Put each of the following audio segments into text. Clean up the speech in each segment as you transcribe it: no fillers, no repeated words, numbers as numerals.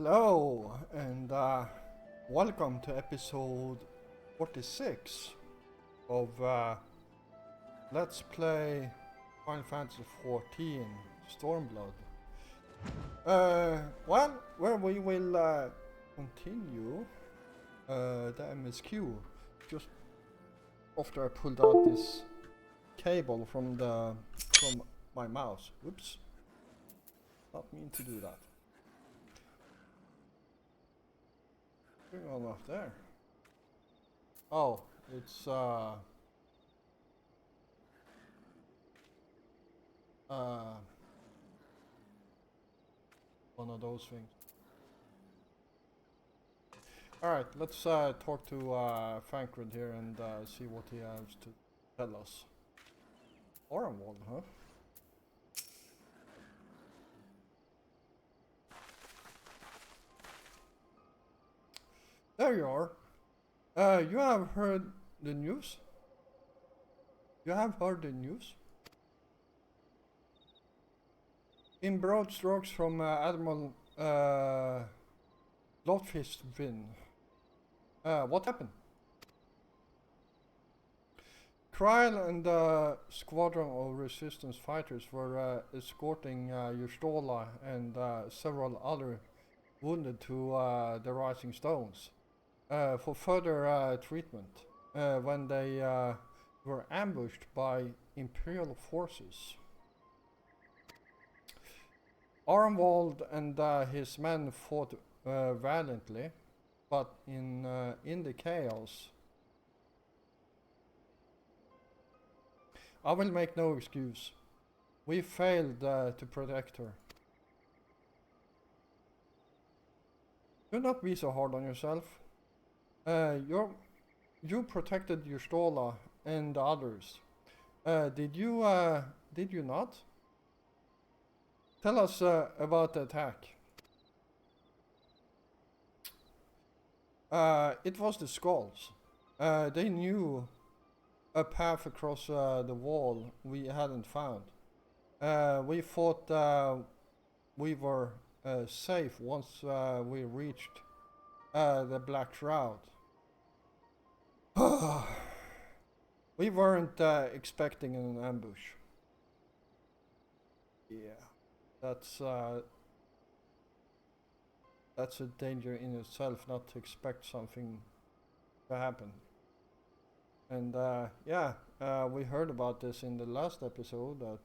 Hello, and welcome to episode 46 of Let's Play Final Fantasy 14 Stormblood. Where we will continue the MSQ just after I pulled out this cable from my mouse. Whoops, not mean to do that. What's going on up there? Oh, it's one of those things. Alright, let's talk to Fankred here and see what he has to tell us. Orenwald, huh? There you are. You have heard the news? You have heard the news? In broad strokes from Admiral Lotfistvin. What happened? Kryl and a squadron of resistance fighters were escorting Yustola and several other wounded to the Rising Stones for further treatment when they were ambushed by Imperial forces. Armwald and his men fought valiantly, but in the chaos, I will make no excuse. We failed to protect her. Do not be so hard on yourself. You protected Yustola and the others. Did you not? Tell us about the attack. It was the Skulls. They knew a path across the wall we hadn't found. We thought we were safe once we reached the Black Shroud. We weren't expecting an ambush. Yeah, that's a danger in itself, not to expect something to happen. And yeah, we heard about this in the last episode that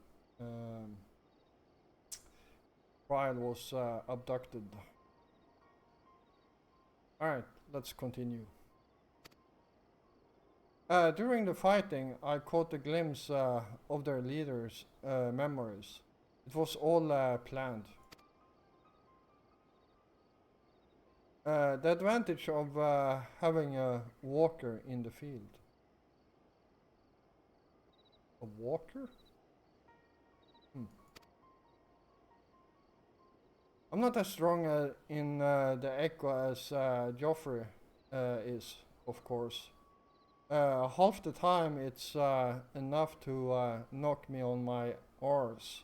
Kryl was abducted. Alright, let's continue. During the fighting, I caught a glimpse of their leaders' memories. It was all planned. The advantage of having a walker in the field. A walker? I'm not as strong in the Echo as Joffrey is, of course. Half the time it's enough to knock me on my arse,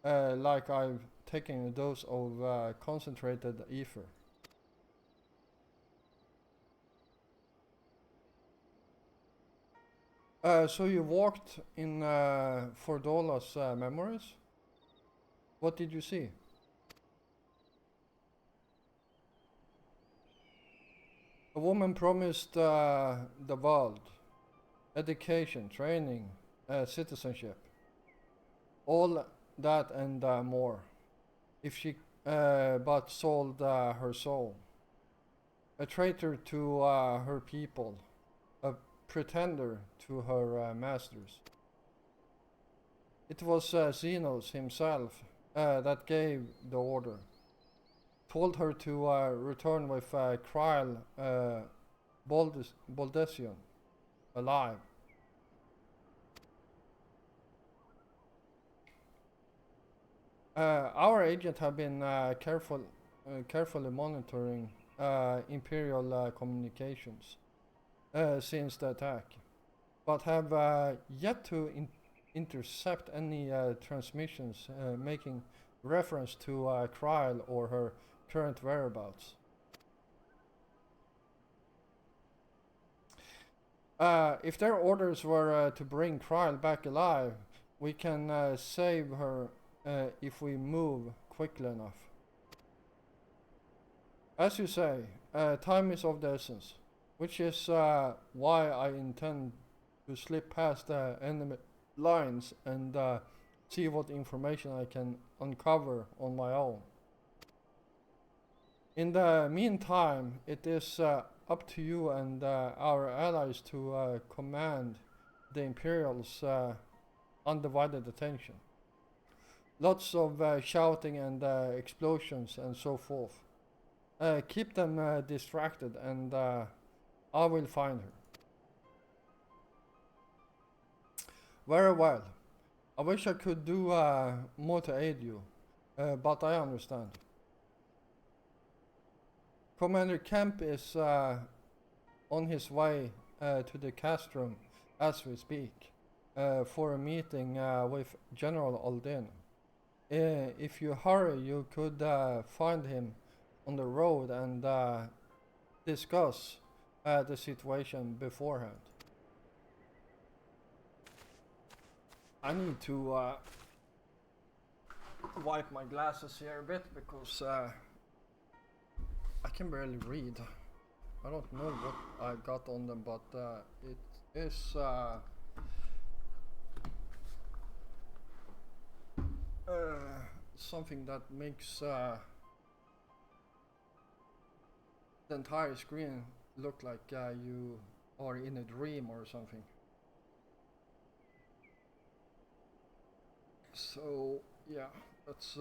like I've taken a dose of concentrated ether. So you walked in Fordola's memories? What did you see? A woman promised the world education, training, citizenship, all that and more, if she but sold her soul. A traitor to her people, a pretender to her masters. It was Xenos himself that gave the order. Told her to return with Kryl Boldesian alive. Our agent have been carefully monitoring Imperial communications since the attack, but have yet to intercept any transmissions making reference to Kryl or her current whereabouts. If their orders were to bring Kryl back alive, we can save her if we move quickly enough. As you say, time is of the essence, which is why I intend to slip past the enemy lines and see what information I can uncover on my own. In the meantime, it is up to you and our allies to command the Imperial's undivided attention. Lots of shouting and explosions and so forth. Keep them distracted and I will find her. Very well. I wish I could do more to aid you, but I understand. Commander Kemp is on his way to the castrum as we speak for a meeting with General Aldin. If you hurry, you could find him on the road and discuss the situation beforehand. I need to wipe my glasses here a bit because I can barely read. I don't know what I got on them, but it is something that makes the entire screen look like you are in a dream or something. So yeah, that's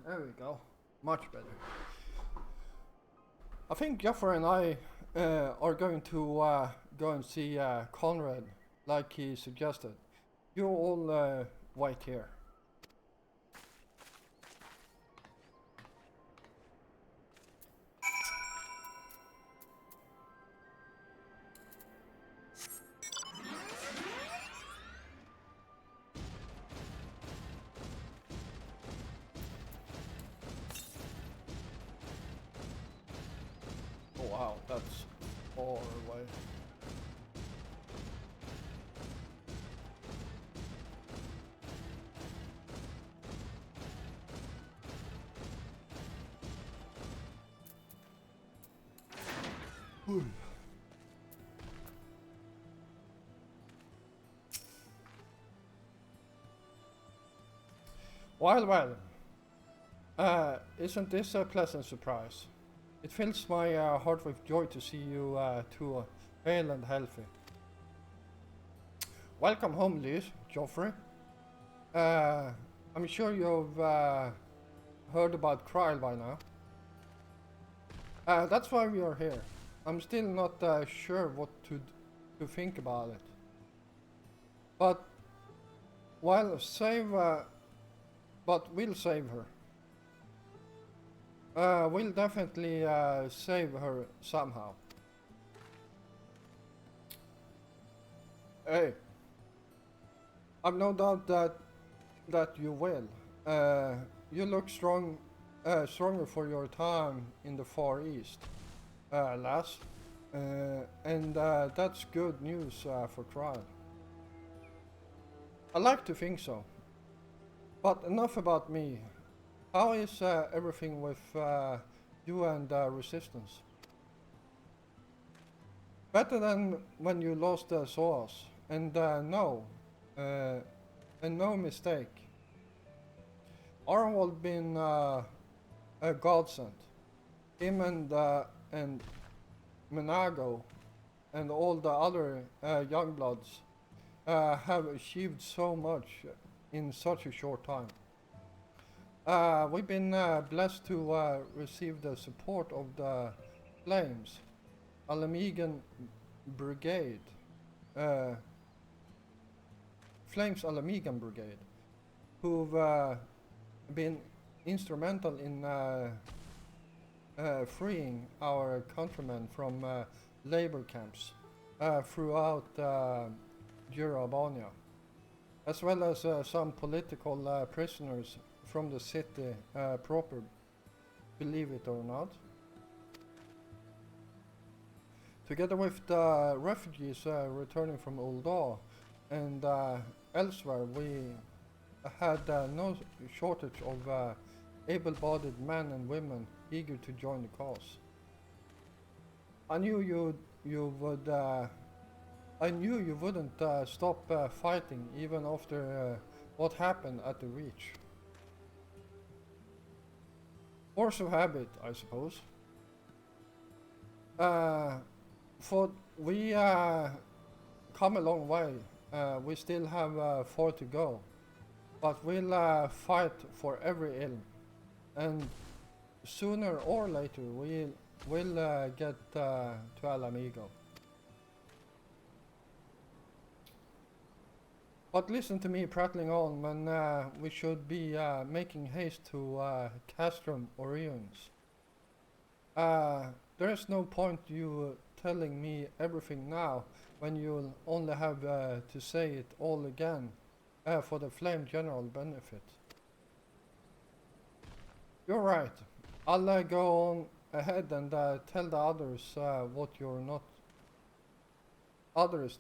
there we go. Much better. I think Joffrey and I are going to go and see Conrad, like he suggested. You all wait here. Oh wow, that's far away. Well, isn't this a pleasant surprise? It fills my heart with joy to see you two hale and healthy. Welcome home, Liz, Joffrey. I'm sure you've heard about Kryl by now. That's why we are here. I'm still not sure what to think about it. But we'll save her. We'll definitely save her somehow. Hey, I've no doubt that you will. You look stronger for your time in the Far East, lass. And that's good news for Kryl. I like to think so. But enough about me. How is everything with you and Resistance? Better than when you lost Soas. And no mistake. Arnold been a godsend. Him and Menago and all the other youngbloods have achieved so much in such a short time. We've been blessed to receive the support of the Flames, Alamegan Brigade, who've been instrumental in freeing our countrymen from labor camps. throughout Albania, as well as some political prisoners from the city proper, believe it or not. Together with the refugees returning from Ulda and elsewhere, we had no shortage of able-bodied men and women eager to join the cause. I knew you would. I knew you wouldn't stop fighting even after what happened at the Reach. Force of habit, I suppose. For we come a long way. We still have far to go, but we'll fight for every ill, and sooner or later we'll get to El Amigo. But listen to me prattling on when we should be making haste to Castrum or Ruins. There is no point you telling me everything now when you'll only have to say it all again for the Flame General benefit. You're right. I'll go on ahead and tell the others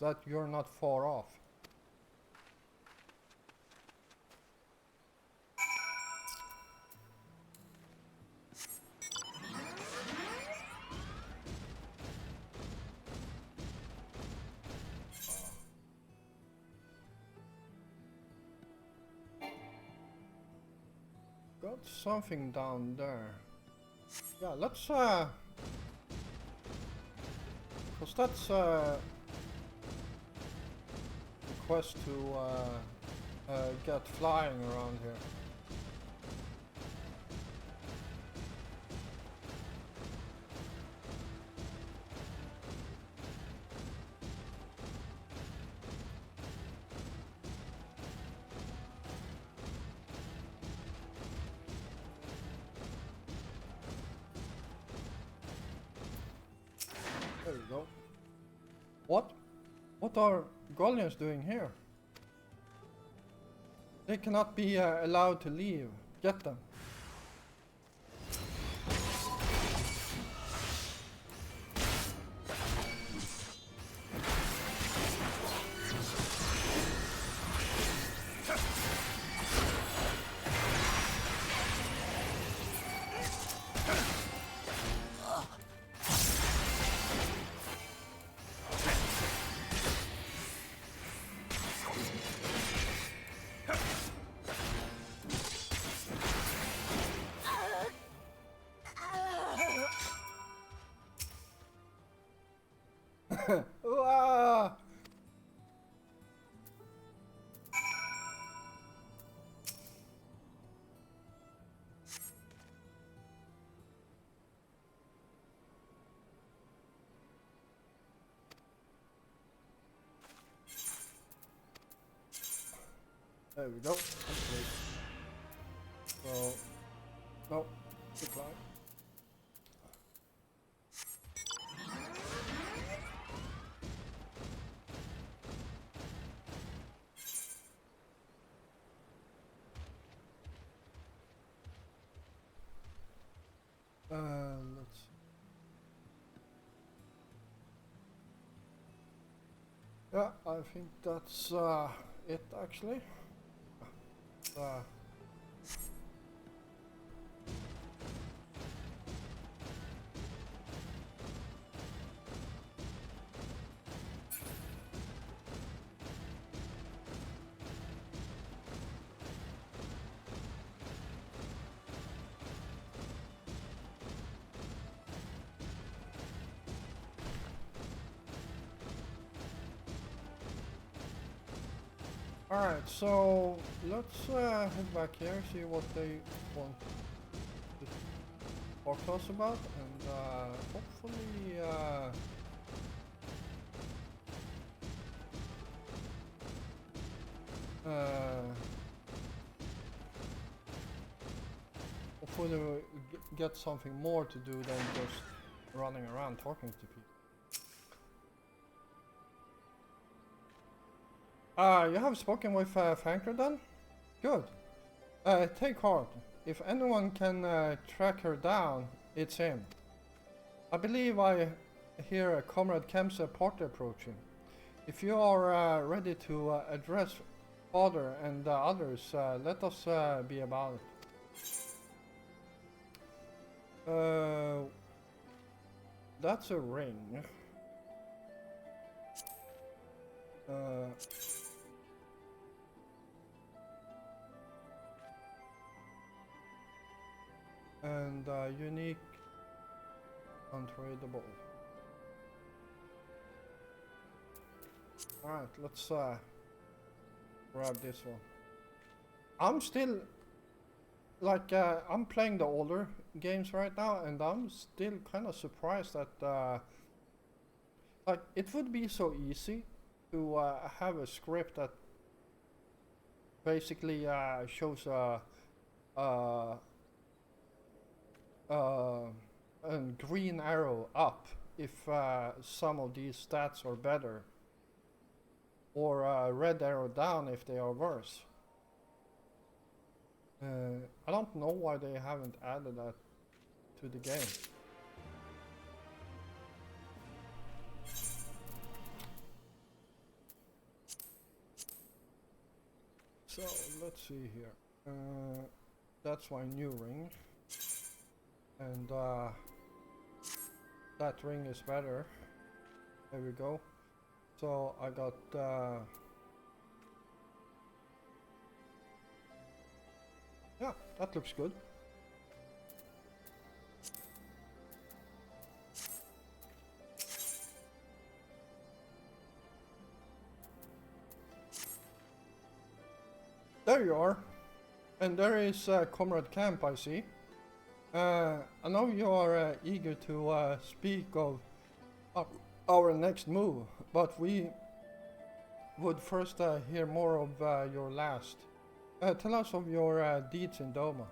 that you're not far off. Got something down there. Yeah, let's cause that's the quest to get flying around here. There you go. What? What are Golians doing here? They cannot be allowed to leave. Get them. Ah! There we go. Okay. So, no, decline. Let's see. Yeah, I think that's it actually. Alright, so let's head back here, see what they want to talk to us about, and hopefully we get something more to do than just running around talking to people. You have spoken with Fanker then? Good. Take heart. If anyone can track her down, it's him. I believe I hear Comrade Kemp's party approaching. If you are ready to address Father and others, let us be about it. That's a ring. And unique, untradeable. Alright, let's grab this one. I'm still like I'm playing the older games right now, and I'm still kind of surprised that like it would be so easy to have a script that basically shows a green arrow up if some of these stats are better, or a red arrow down if they are worse. I don't know why they haven't added that to the game. So let's see here. That's my new ring, and that ring is better. There we go. So I got yeah, that looks good. There you are. And there is Comrade Camp, I see. I know you are eager to speak of our next move, but we would first hear more of your last. Tell us of your deeds in Doma.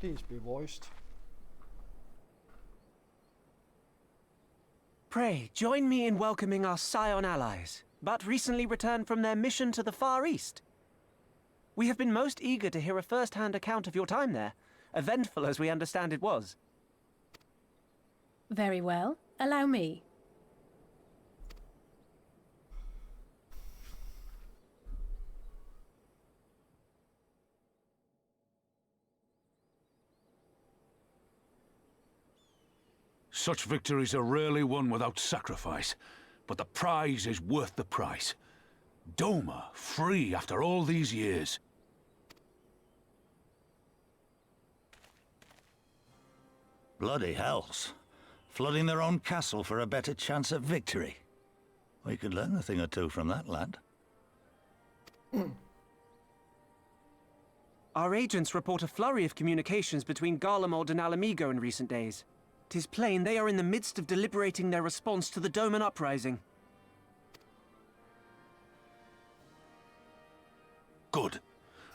Please be voiced. Pray, join me in welcoming our Scion allies, but recently returned from their mission to the Far East. We have been most eager to hear a first-hand account of your time there, eventful as we understand it was. Very well. Allow me. Such victories are rarely won without sacrifice, but the prize is worth the price. Doma, free after all these years. Bloody hells. Flooding their own castle for a better chance at victory. We could learn a thing or two from that lad. Our agents report a flurry of communications between Garlemald and Alamigo in recent days. 'Tis plain they are in the midst of deliberating their response to the Doman uprising. Good.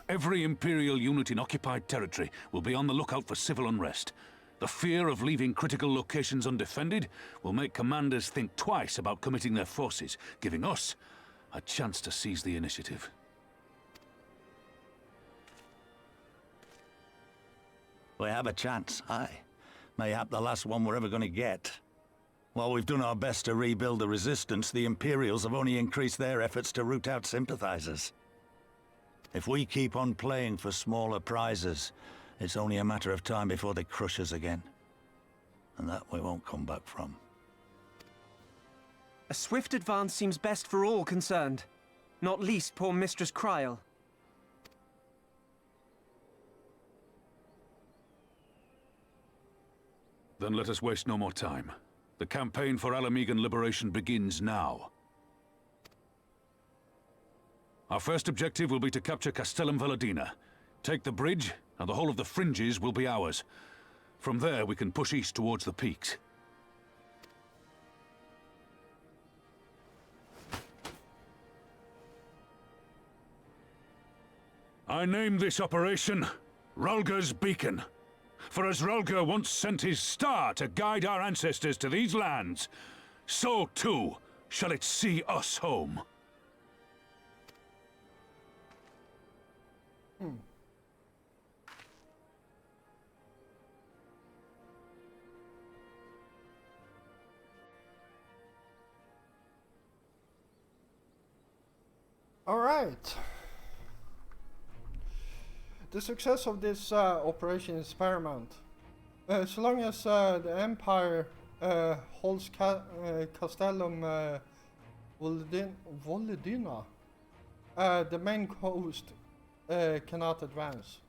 Every Imperial unit in occupied territory will be on the lookout for civil unrest. The fear of leaving critical locations undefended will make commanders think twice about committing their forces, giving us a chance to seize the initiative. We have a chance, aye. Mayhap the last one we're ever going to get. While we've done our best to rebuild the resistance, the Imperials have only increased their efforts to root out sympathizers. If we keep on playing for smaller prizes, it's only a matter of time before they crush us again. And that we won't come back from. A swift advance seems best for all concerned, not least poor Mistress Kryl. Then let us waste no more time. The campaign for Alamigan liberation begins now. Our first objective will be to capture Castellum Valadina. Take the bridge, and the whole of the fringes will be ours. From there, we can push east towards the peaks. I name this operation Rulga's Beacon. For as Rulga once sent his star to guide our ancestors to these lands, so too shall it see us home. All right. The success of this operation is paramount. So long as the Empire holds Castellum Volodina, the main coast cannot advance.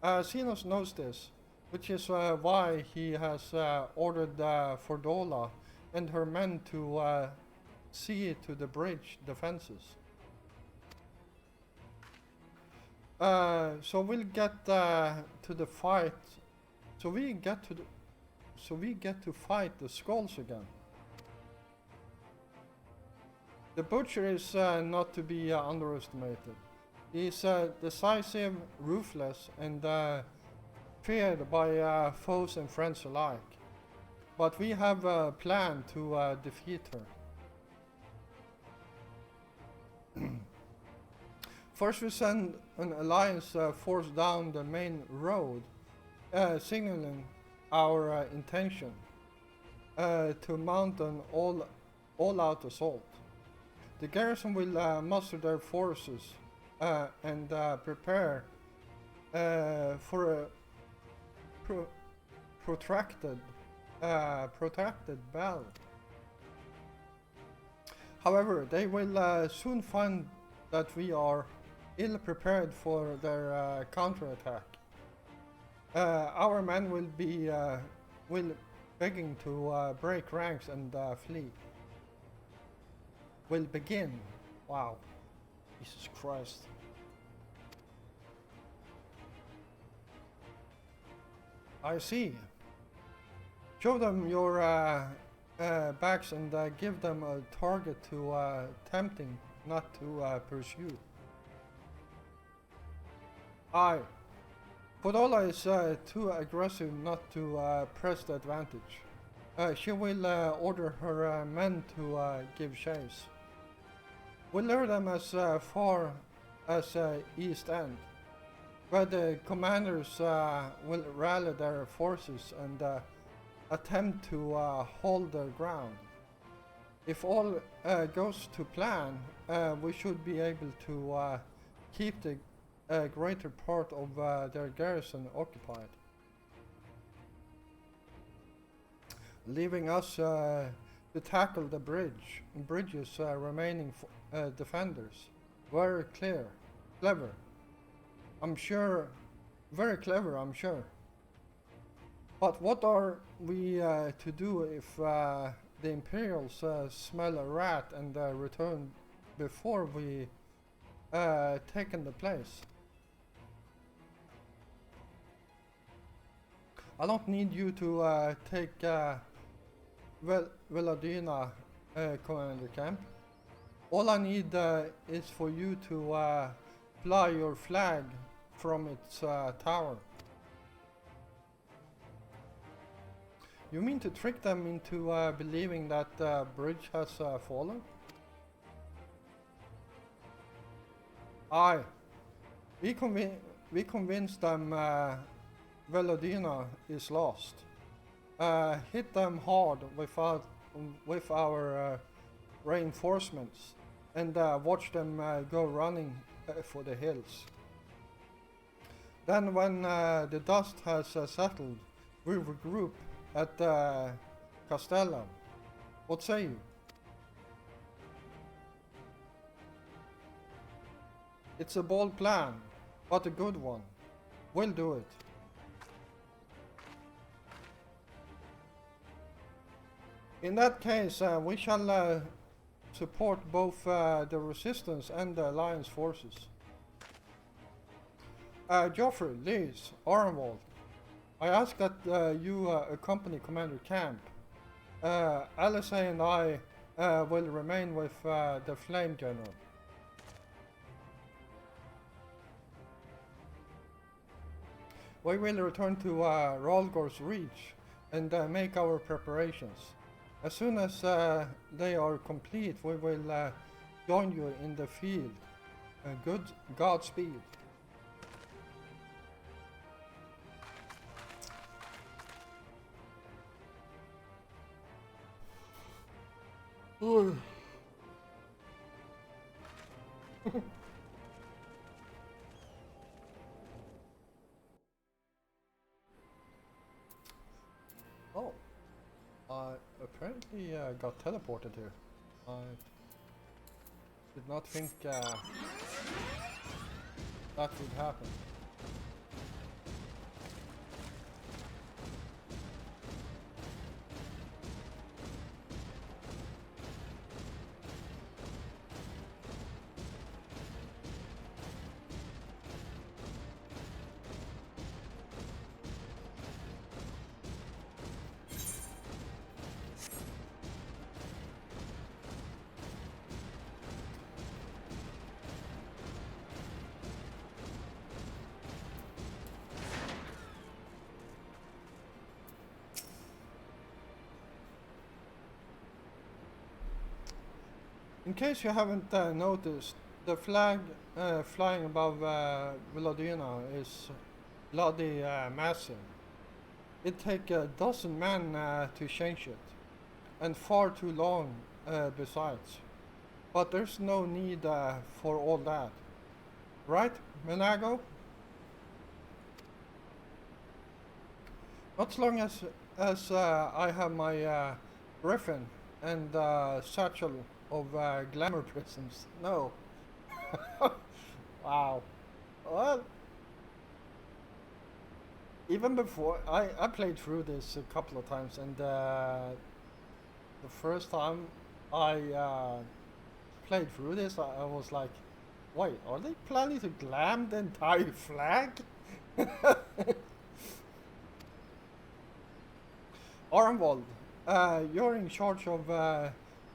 Xenos knows this, which is why he has ordered Fordola and her men to see to the bridge defenses. So we'll get to the fight. So we get to fight the skulls again. The Butcher is not to be underestimated. He's decisive, ruthless, and feared by foes and friends alike. But we have a plan to defeat her. First we send an alliance force down the main road, signaling our intention to mount an all-out assault. The garrison will muster their forces and prepare for a protracted battle. However, they will soon find that we are ill prepared for their counterattack. Our men will be begging to break ranks and flee. Will begin. Wow, Jesus Christ. I see. Show them your backs and give them a target to tempting, not to pursue. Aye. Fordola is too aggressive not to press the advantage. She will order her men to give chase. We'll lure them as far as East End, where the commanders will rally their forces and attempt to hold their ground. If all goes to plan, we should be able to keep the greater part of their garrison occupied, leaving us to tackle the bridge's remaining defenders. Very clever. I'm sure. Very clever, I'm sure. But what are we to do if the Imperials smell a rat and return before we taken the place? I don't need you to take Velodina, Commander Camp. All I need is for you to fly your flag from its tower. You mean to trick them into believing that the bridge has fallen? Aye. We convinced them Velodina is lost. Hit them hard with our reinforcements and watch them go running for the hills. Then when the dust has settled, we regroup at Castellum. What say you? It's a bold plan, but a good one. We'll do it. In that case, we shall support both the Resistance and the Alliance forces. Joffrey, Liz, Orenwald, I ask that you accompany Commander Camp. Alizé and I will remain with the Flame General. we will return to Rolgor's Reach and make our preparations. As soon as they are complete, we will join you in the field. Good Godspeed. Oh, I apparently got teleported here. I did not think that would happen. In case you haven't noticed, the flag flying above Villadina is bloody massive. It'd take a dozen men to change it, and far too long besides. But there's no need for all that. Right, Menago? Not as long as I have my griffin and satchel of glamour prisms. No. Wow. Well, even before I played through this a couple of times, and the first time I played through this, I was like, wait, are they planning to glam the entire flag? Armwald, you're in charge of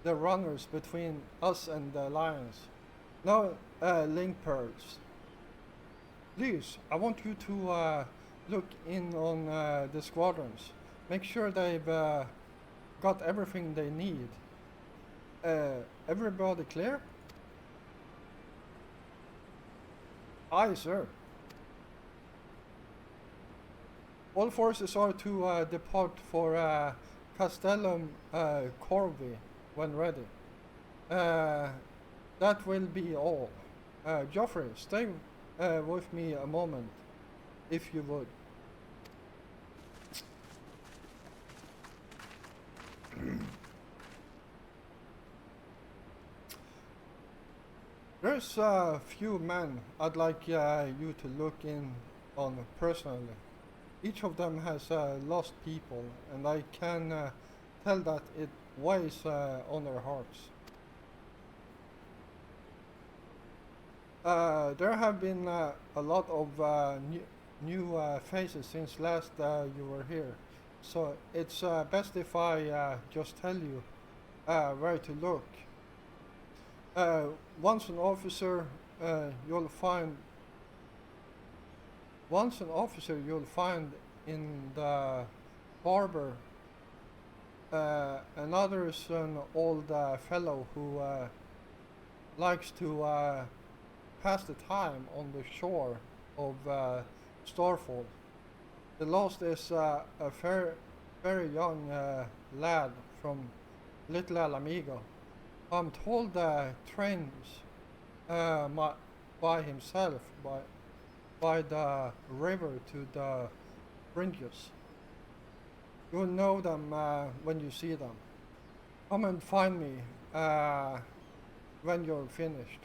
the runners between us and the Alliance. No link pearls. Please, I want you to look in on the squadrons. Make sure they've got everything they need. Everybody clear? Aye, sir. All forces are to depart for Castellum Corvi when ready. That will be all. Joffrey, stay with me a moment, if you would. There's a few men I'd like you to look in on personally. Each of them has lost people, and I can tell that it weighs on their hearts. There have been a lot of new faces since last you were here, so it's best if I just tell you where to look. Once an officer, you'll find in the harbor. Another is an old fellow who likes to pass the time on the shore of Starfall. The last is a very young lad from Little Alamigo. I'm told trains by himself by the river to the bridges. You'll know them when you see them. Come and find me when you're finished.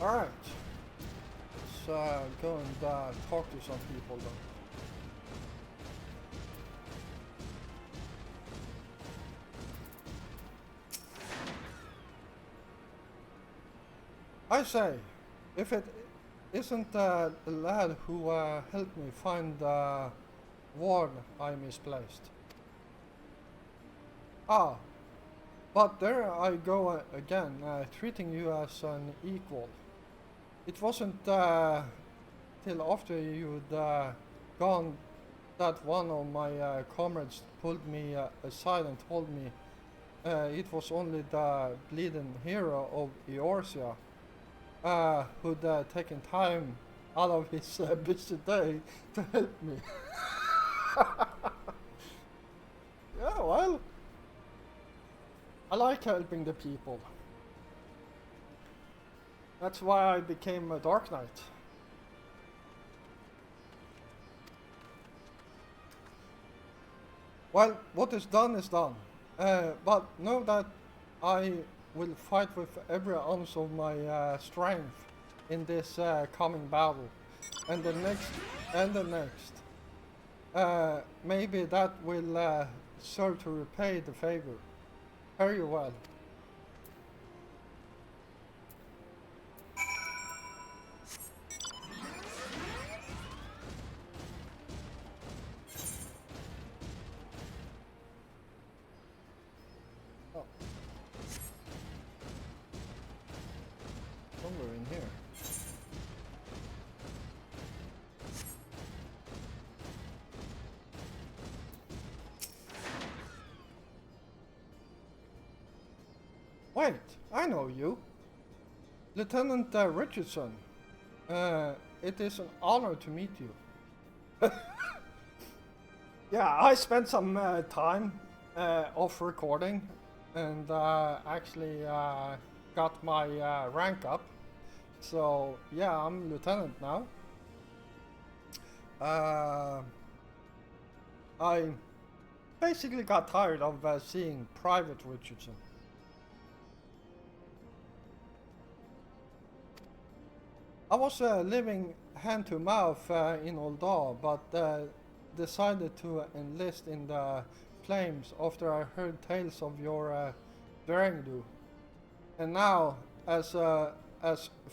Alright, let's go and talk to some people then. I say, if it Isn't the lad who helped me find the ward I misplaced? Ah, but there I go again, treating you as an equal. It wasn't till after you'd gone that one of my comrades pulled me aside and told me it was only the bleeding hero of Eorsia who'd taken time out of his busy day to help me. Yeah, well, I like helping the people. That's why I became a Dark Knight. Well, what is done is done. But know that I will fight with every ounce of my strength in this coming battle, and the next, and the next. Maybe that will serve to repay the favor. Fare you well. Oh. Somewhere in here. Wait, I know you. Lieutenant Richardson. It is an honor to meet you. Yeah, I spent some time off recording and actually got my rank up. So yeah, I'm lieutenant now. I basically got tired of seeing Private Richardson. I was living hand to mouth in Oldar, but decided to enlist in the flames after I heard tales of your Drangu. And now, as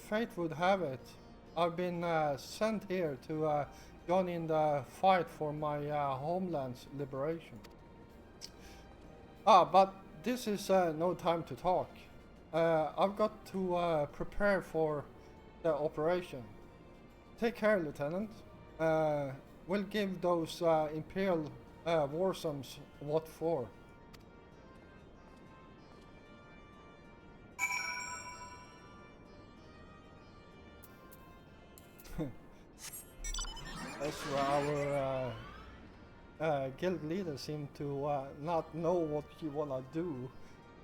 fate would have it, I've been sent here to join in the fight for my homeland's liberation. But this is no time to talk. I've got to prepare for the operation. Take care, Lieutenant. We'll give those Imperial warsums what for. That's where our guild leader seemed to not know what he wanna do.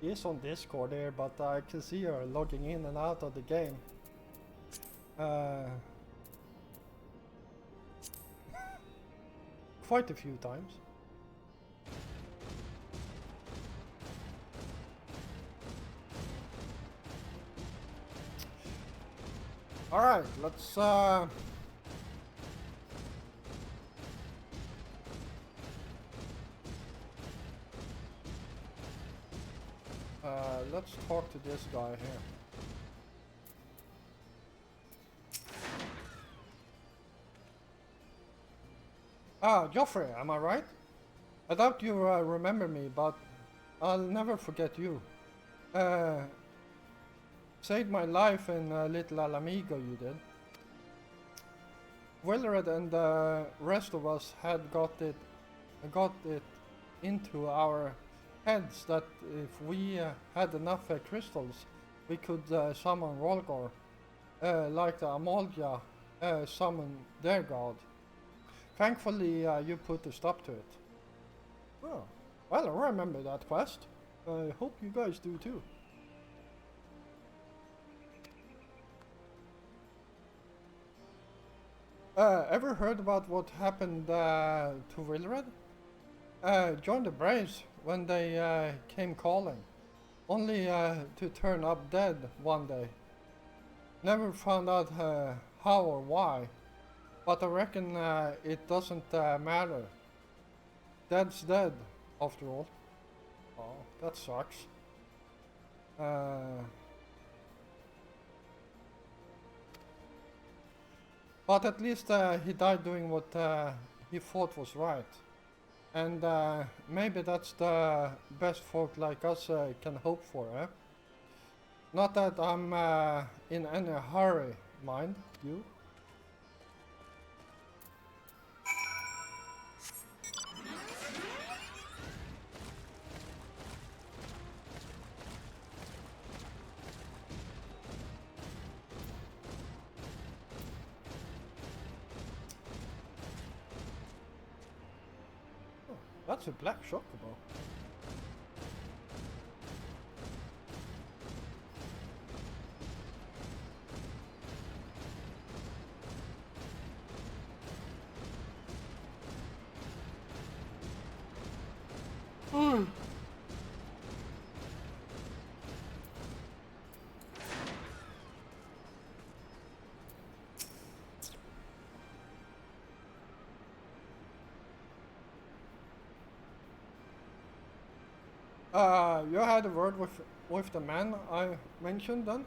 He is on Discord here, but I can see her logging in and out of the game. Quite a few times. Alright, let's let's talk to this guy here. Joffrey, am I right? I doubt you remember me, but I'll never forget you. Saved my life in Little Alamigo, you did. Willred and the rest of us had got it into our heads that if we had enough crystals, we could summon Rolgor, like the Amalja summoned their god. Thankfully, you put a stop to it. Oh, well, I remember that quest. I hope you guys do too. Ever heard about what happened to Willred? Joined the Braves when they came calling, only to turn up dead one day. Never found out how or why. But I reckon it doesn't matter. Dead's dead, after all. Oh, that sucks. But at least he died doing what he thought was right. And maybe that's the best folk like us can hope for, eh? Not that I'm in any hurry, mind you. Oh, that's a black chocobo. You had a word with the man I mentioned then?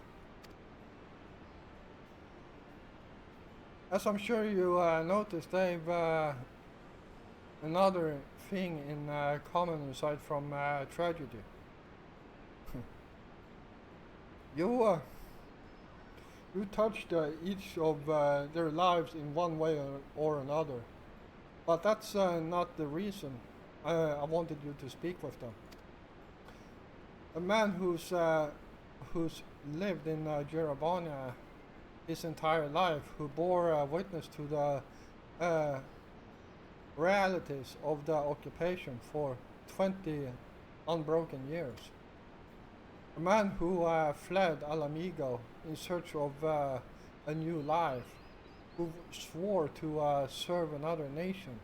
As I'm sure you noticed, they've another thing in common aside from tragedy. You touched each of their lives in one way or another, but that's not the reason I wanted you to speak with them. A man who's lived in Jerabania his entire life, who bore witness to the realities of the occupation for 20 unbroken years. A man who fled Alamigo in search of a new life, who swore to serve another nation,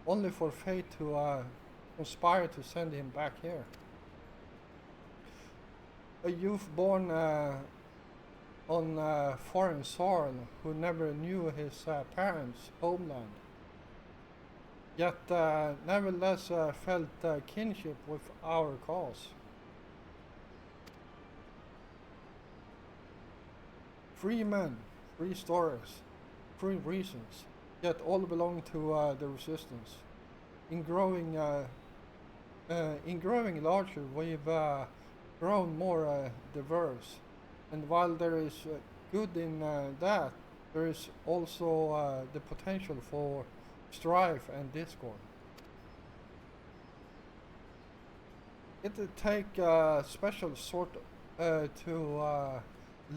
only for fate to conspire to send him back here. A youth born on foreign soil who never knew his parents' homeland, yet nevertheless felt kinship with our cause. 3 men, 3 stories, 3 reasons, yet all belong to the resistance. In growing larger, we've grown more diverse, and while there is good in that, there is also the potential for strife and discord. It'd take a special sort to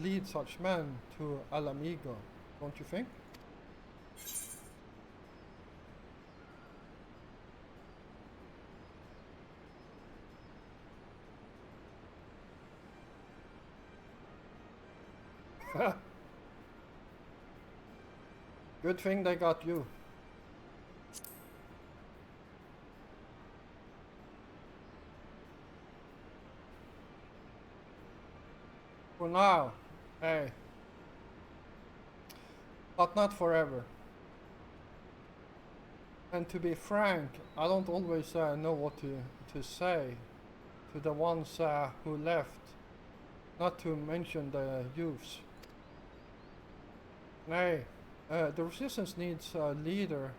lead such men to Alamigo, don't you think? Good thing they got you. For now, hey. But not forever. And to be frank, I don't always know what to say to the ones who left, not to mention the youths. Nay, the resistance needs a leader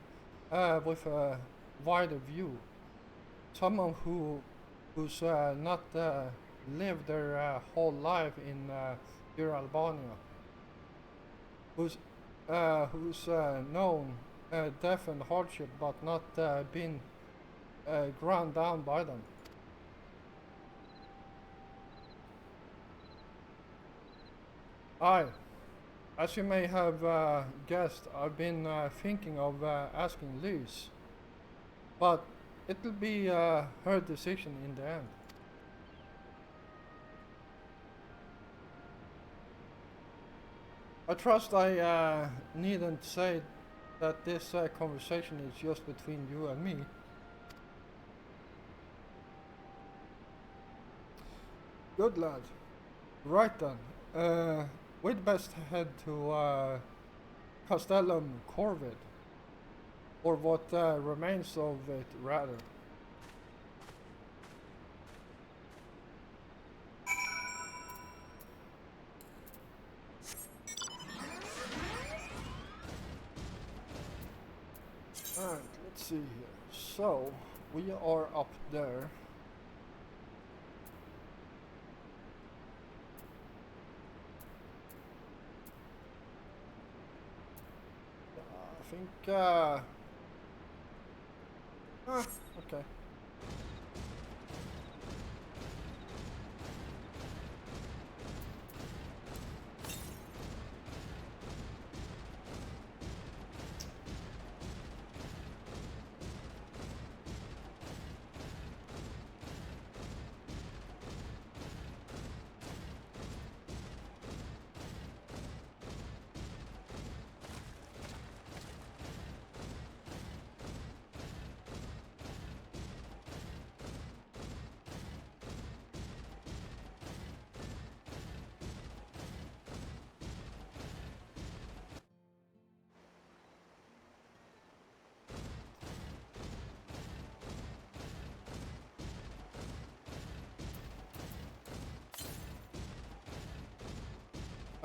with a wider view. Someone who's not lived their whole life in Pure Albania. Who's known death and hardship, but not been ground down by them. As you may have guessed, I've been thinking of asking Lise, but it'll be her decision in the end. I trust I needn't say that this conversation is just between you and me. Good lad. Right then. We'd best head to Castellum Corvid, or what remains of it, rather. see here. So we are up there. I think okay.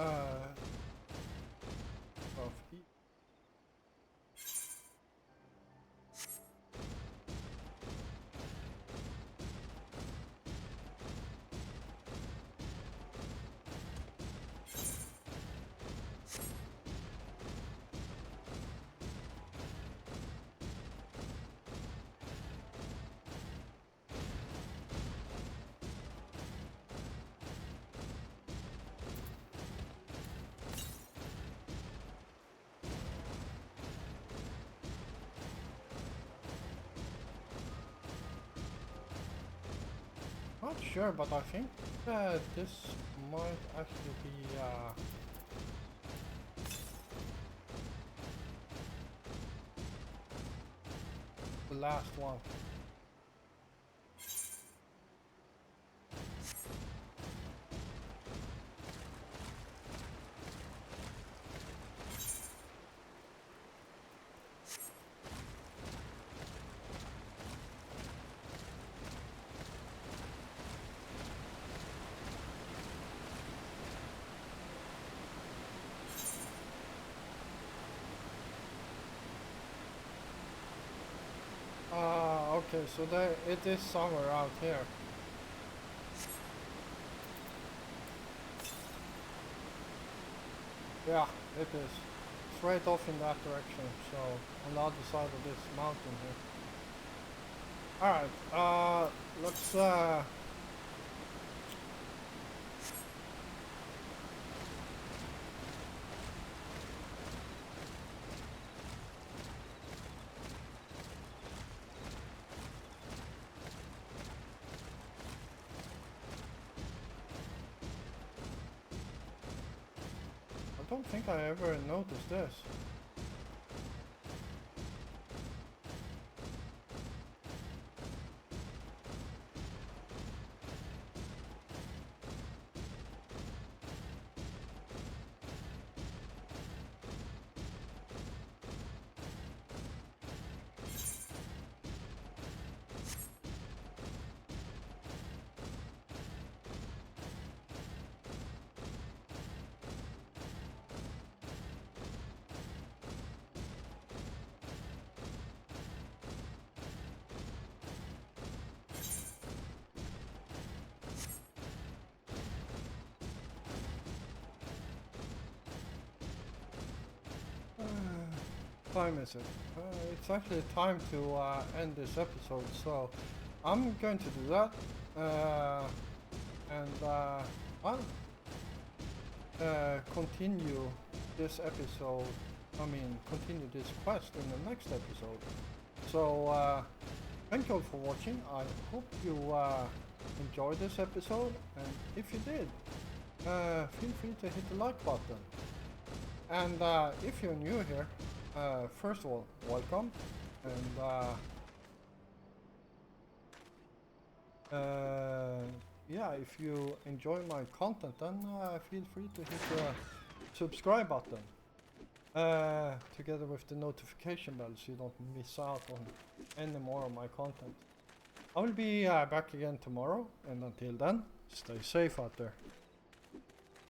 Of heat. Not sure, but I think this might actually be the last one. Okay, so it is somewhere out here. Yeah, it is. Straight off in that direction, so on the other side of this mountain here. Alright, let's I don't think I ever noticed this. Time is it? It's actually time to end this episode, so I'm going to do that and I'll continue this episode. Continue this quest in the next episode. So thank you all for watching. I hope you enjoyed this episode, and if you did, feel free to hit the like button. And if you're new here, first of all, welcome, and yeah, if you enjoy my content, then feel free to hit the subscribe button together with the notification bell so you don't miss out on any more of my content. I will be back again tomorrow, and until then, stay safe out there.